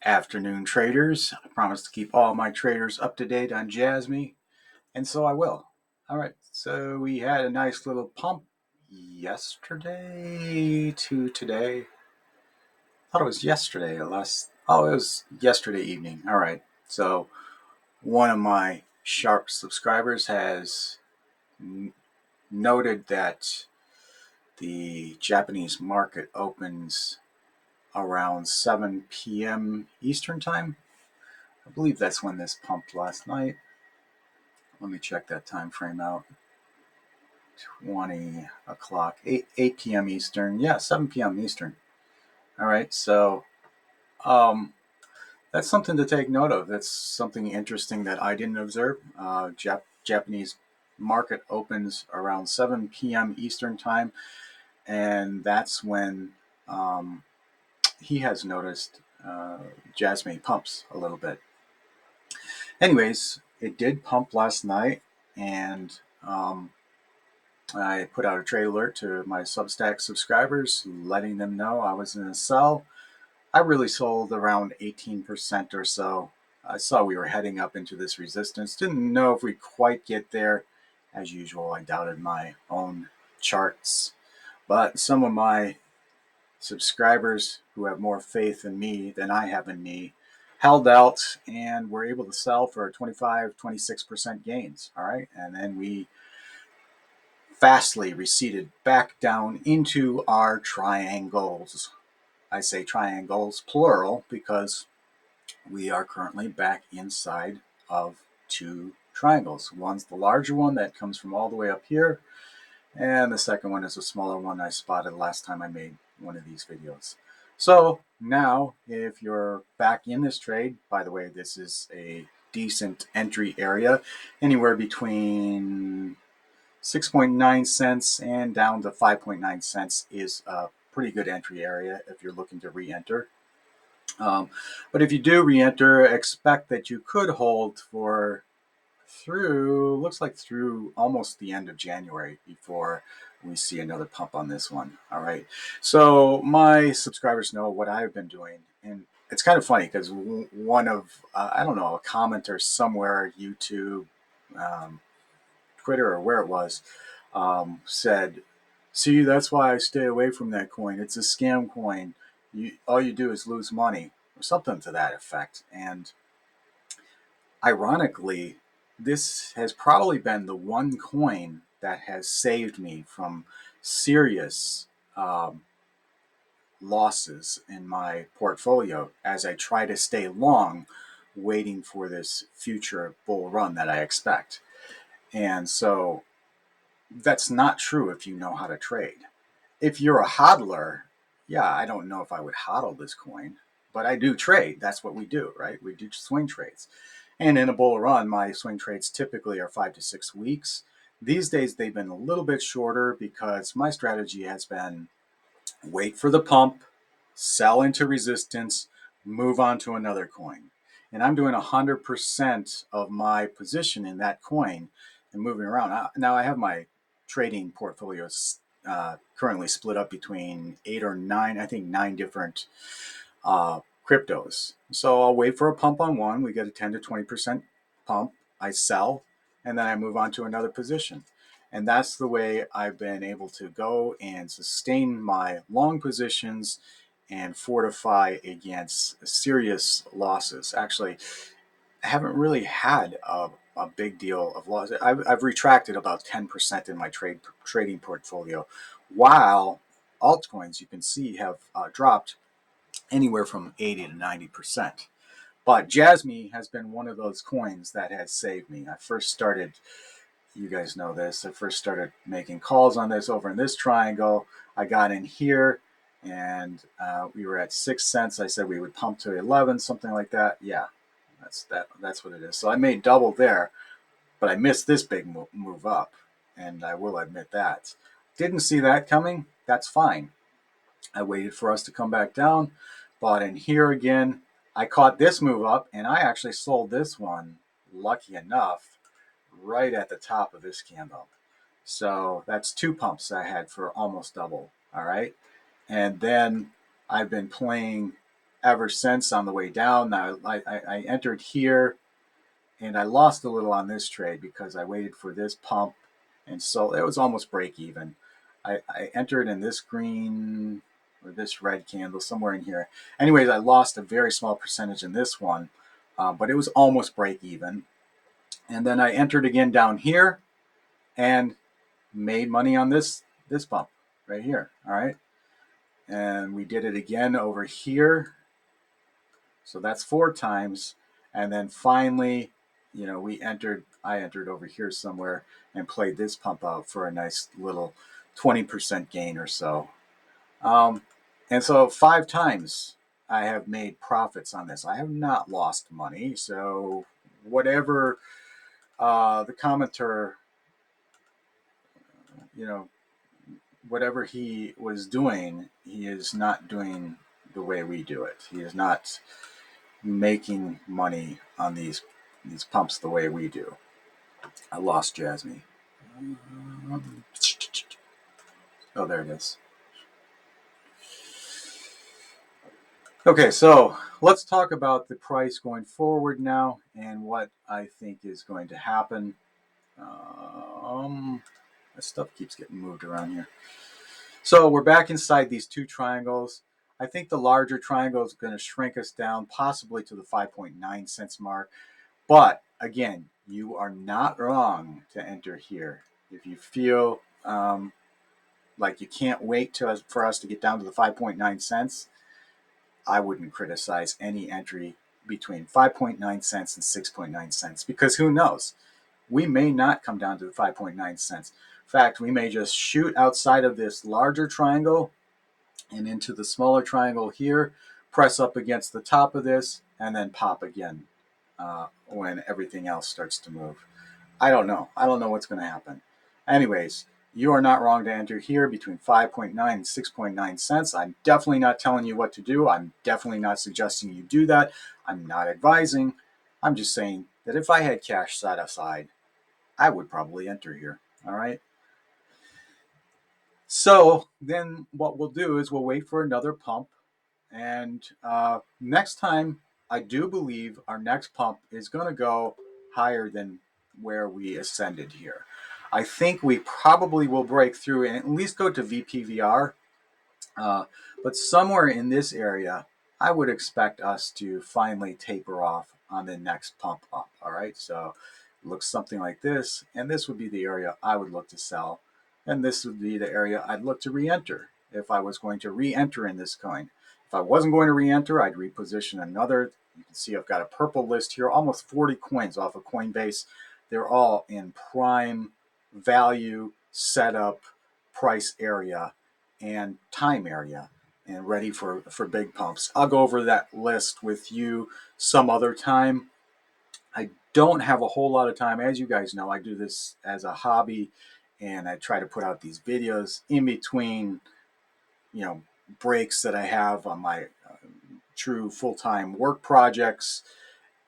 Afternoon traders. I promise to keep all my traders up to date on Jasmy, and so I will. All right, so we had a nice little pump yesterday to today. I thought it was yesterday, last. Oh, it was yesterday evening. All right, so one of my sharp subscribers has noted that the Japanese market opens around 7 p.m. Eastern time. I believe that's when this pumped last night. Let me check that time frame out. 20 o'clock, 8 p.m. Eastern. Yeah, 7 p.m. Eastern. All right, so um, that's something to take note of. That's something interesting that I didn't observe. Japanese market opens around 7 p.m. Eastern time, and that's when he has noticed Jasmy pumps a little bit. Anyways, it did pump last night, and I put out a trade alert to my Substack subscribers, letting them know I was in a sell. I really sold around 18% or so. I saw we were heading up into this resistance. Didn't know if we'd quite get there. As usual, I doubted my own charts. But some of my subscribers who have more faith in me than I have in me held out and were able to sell for 25, 26% gains. All right. And then we fastly receded back down into our triangles. I say triangles plural because we are currently back inside of two triangles. One's the larger one that comes from all the way up here, and the second one is a smaller one I spotted last time I made one of these videos. So now, if you're back in this trade, by the way, this is a decent entry area, anywhere between 6.9 cents and down to 5.9 cents is a pretty good entry area if you're looking to re-enter. But if you do re-enter, expect that you could hold for looks like through almost the end of January before we see another pump on this one. All right. So my subscribers know what I've been doing. And it's kind of funny because one of, I don't know, a commenter somewhere, YouTube, Twitter, or where it was, said, "See, that's why I stay away from that coin. It's a scam coin. All you do is lose money," or something to that effect. And ironically, this has probably been the one coin that has saved me from serious um, losses in my portfolio as I try to stay long, waiting for this future bull run that I expect. And so that's not true if you know how to trade. If you're a hodler, yeah, I don't know if I would hodl this coin, but I do trade. That's what we do, right? We do swing trades. And in a bull run, my swing trades typically are 5 to 6 weeks. These days, they've been a little bit shorter because my strategy has been wait for the pump, sell into resistance, move on to another coin. And I'm doing 100% of my position in that coin and moving around. Now I have my trading portfolios currently split up between 8 or 9, I think 9 different cryptos. So I'll wait for a pump on one. We get a 10 to 20% pump. I sell, and then I move on to another position. And that's the way I've been able to go and sustain my long positions and fortify against serious losses. Actually, I haven't really had a big deal of loss. I've retracted about 10% in my trading portfolio, while altcoins you can see have dropped anywhere from 80 to 90%. But Jasmy has been one of those coins that has saved me. I first started, you guys know this, I first started making calls on this over in this triangle. I got in here and we were at 6 cents. I said we would pump to 11, something like that. Yeah, that's what it is. So I made double there, but I missed this big move up, and I will admit that. Didn't see that coming. That's fine. I waited for us to come back down, bought in here again. I caught this move up, and I actually sold this one, lucky enough, right at the top of this candle. So that's two pumps I had for almost double. All right. And then I've been playing ever since on the way down. Now, I entered here and I lost a little on this trade because I waited for this pump, and so it was almost break even. I entered in this green or this red candle somewhere in here. Anyways, I lost a very small percentage in this one, but it was almost break even. And then I entered again down here and made money on this pump right here. All right, and we did it again over here. So that's 4 times. And then finally, I entered over here somewhere and played this pump out for a nice little 20% gain or so. Um, and so 5 times I have made profits on this. I have not lost money. So whatever the commenter, you know, whatever he was doing, he is not doing the way we do it. He is not making money on these pumps the way we do. I lost Jasmy. Oh, there it is. Okay, so let's talk about the price going forward now and what I think is going to happen. This stuff keeps getting moved around here. So we're back inside these 2 triangles. I think the larger triangle is going to shrink us down possibly to the 5.9 cents mark. But again, you are not wrong to enter here. If you feel like you can't wait for us to get down to the 5.9 cents, I wouldn't criticize any entry between 5.9 cents and 6.9 cents, because who knows? We may not come down to the 5.9 cents. In fact, we may just shoot outside of this larger triangle and into the smaller triangle here, press up against the top of this, and then pop again when everything else starts to move. I don't know. I don't know what's going to happen. Anyways, you are not wrong to enter here between 5.9 and 6.9 cents. I'm definitely not telling you what to do. I'm definitely not suggesting you do that. I'm not advising. I'm just saying that if I had cash set aside, I would probably enter here. All right. So then what we'll do is we'll wait for another pump. And next time, I do believe our next pump is going to go higher than where we ascended here. I think we probably will break through and at least go to VPVR. But somewhere in this area, I would expect us to finally taper off on the next pump up. All right, so it looks something like this, and this would be the area I would look to sell, and this would be the area I'd look to re-enter if I was going to re-enter in this coin. If I wasn't going to re-enter, I'd reposition another. You can see I've got a purple list here, almost 40 coins off of Coinbase. They're all in prime value setup price area and time area and ready for big pumps. I'll go over that list with you some other time. I don't have a whole lot of time. As you guys know, I do this as a hobby and I try to put out these videos in between, breaks that I have on my true full-time work projects,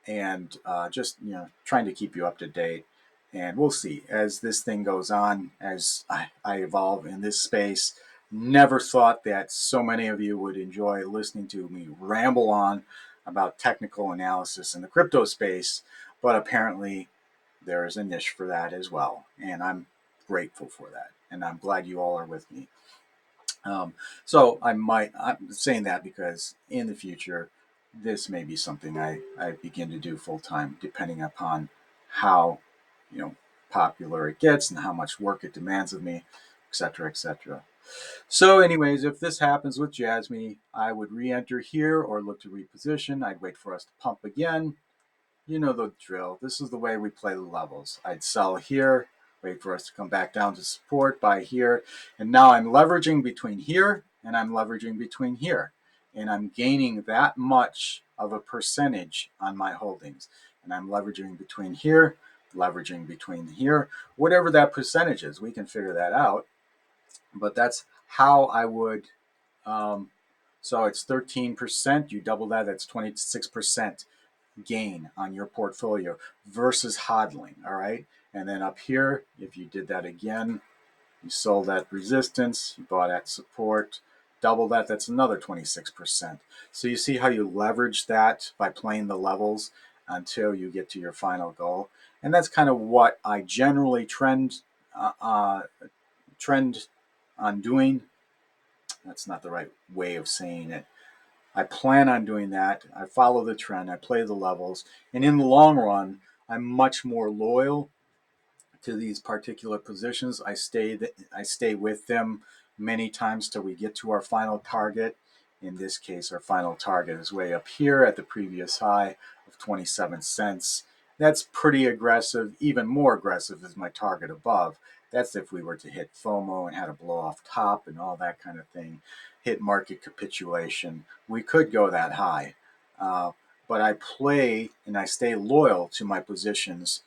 and just trying to keep you up to date. And we'll see as this thing goes on, as I evolve in this space. Never thought that so many of you would enjoy listening to me ramble on about technical analysis in the crypto space, but apparently there is a niche for that as well, and I'm grateful for that, and I'm glad you all are with me. So I'm saying that because in the future, this may be something I begin to do full time, depending upon how, popular it gets and how much work it demands of me, etc., etc. So, anyways, if this happens with Jasmy, I would re-enter here or look to reposition. I'd wait for us to pump again. You know the drill. This is the way we play the levels. I'd sell here, wait for us to come back down to support, buy here, and now I'm leveraging between here and I'm leveraging between here. And I'm gaining that much of a percentage on my holdings. And I'm leveraging between here, leveraging between here, whatever that percentage is. We can figure that out. But that's how I would. So it's 13%. You double that, that's 26% gain on your portfolio versus hodling. All right. And then up here, if you did that again, you sold at resistance, you bought at support, Double that, that's another 26%. So you see how you leverage that by playing the levels until you get to your final goal. And that's kind of what I generally uh, uh, trend on doing. That's not the right way of saying it. I plan on doing that. I follow the trend. I play the levels. And in the long run, I'm much more loyal to these particular positions. I stay with them many times till we get to our final target. In this case, our final target is way up here at the previous high of 27 cents. That's pretty aggressive. Even more aggressive is my target above. That's if we were to hit FOMO and had a blow off top and all that kind of thing, hit market capitulation. We could go that high. Uh, but I play and I stay loyal to my positions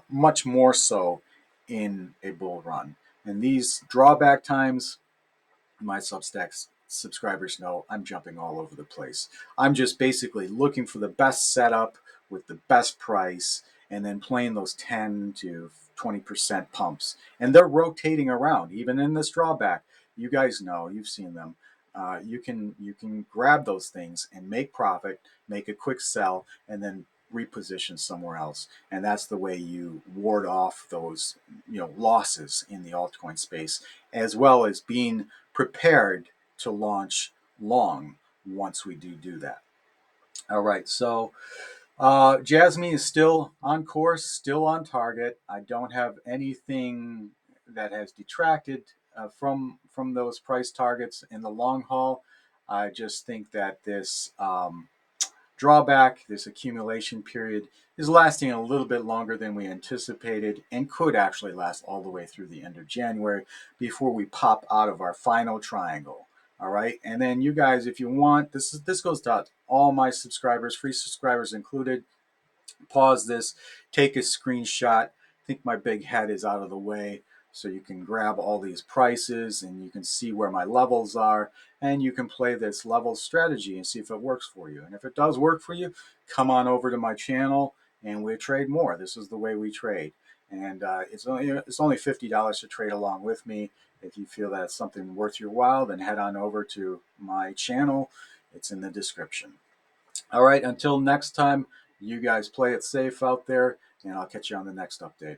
much more so in a bull run. And these drawback times, my Substack subscribers know I'm jumping all over the place. I'm just basically looking for the best setup with the best price and then playing those 10 to 20% pumps. And they're rotating around, even in this drawback. You guys know, you've seen them. You can grab those things and make profit, make a quick sell, and then reposition somewhere else. And that's the way you ward off those losses in the altcoin space, as well as being prepared to launch long once we do that. All right, so Jasmy is still on course, still on target. I don't have anything that has detracted from those price targets in the long haul. I just think that this drawback, this accumulation period, is lasting a little bit longer than we anticipated and could actually last all the way through the end of January before we pop out of our final triangle. All right. And then you guys, if you want, this goes to all my subscribers, free subscribers included. Pause this, take a screenshot. I think my big head is out of the way so you can grab all these prices and you can see where my levels are and you can play this level strategy and see if it works for you. And if it does work for you, come on over to my channel and we trade more. This is the way we trade. And it's only $50 to trade along with me. If you feel that it's something worth your while, then head on over to my channel. It's in the description. All right, until next time, you guys play it safe out there, and I'll catch you on the next update.